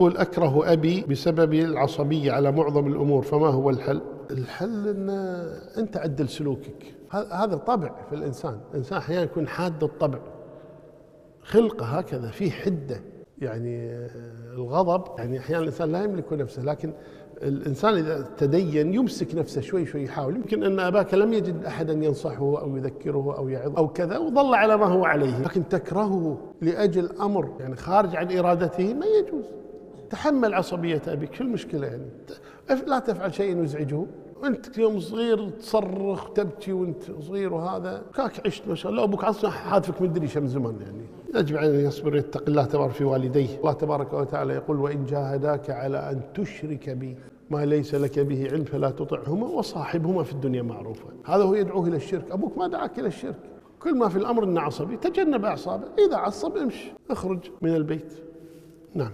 يقول أكره أبي بسبب العصبية على معظم الأمور، فما هو الحل؟ الحل أن أنت عدل سلوكك. هذا طبع في الإنسان أحيانا يكون حاد الطبع، خلقه هكذا فيه حدة. يعني الغضب، يعني أحيانا الإنسان لا يملك نفسه، لكن الإنسان إذا تدين يمسك نفسه شوي شوي، يحاول. يمكن أن أباك لم يجد أحدا ينصحه أو يذكره أو يعظه أو كذا، وظل على ما هو عليه، لكن تكرهه لأجل أمر يعني خارج عن إرادته، ما يجوز. تحمل عصبية أبيك، شو المشكلة يعني؟ لا تفعل شيء يزعجه. وأنت يوم صغير تصرخ تبكي وأنت صغير، وهذا كاك عشت ما شاء الله، أبوك عصر حادفك من دريشة من زمان. يعني يجب أن يصبر يتقي الله تبارك في والديه. الله تبارك وتعالى يقول: وإن جاهداك على أن تشرك بي ما ليس لك به علم فلا تطعهما وصاحبهما في الدنيا معروفا. هذا هو يدعوه إلى الشرك. أبوك ما دعاك إلى الشرك. كل ما في الأمر إنه عصبي، تجنب أعصابه. إذا عصب امشي، اخرج من البيت. نعم.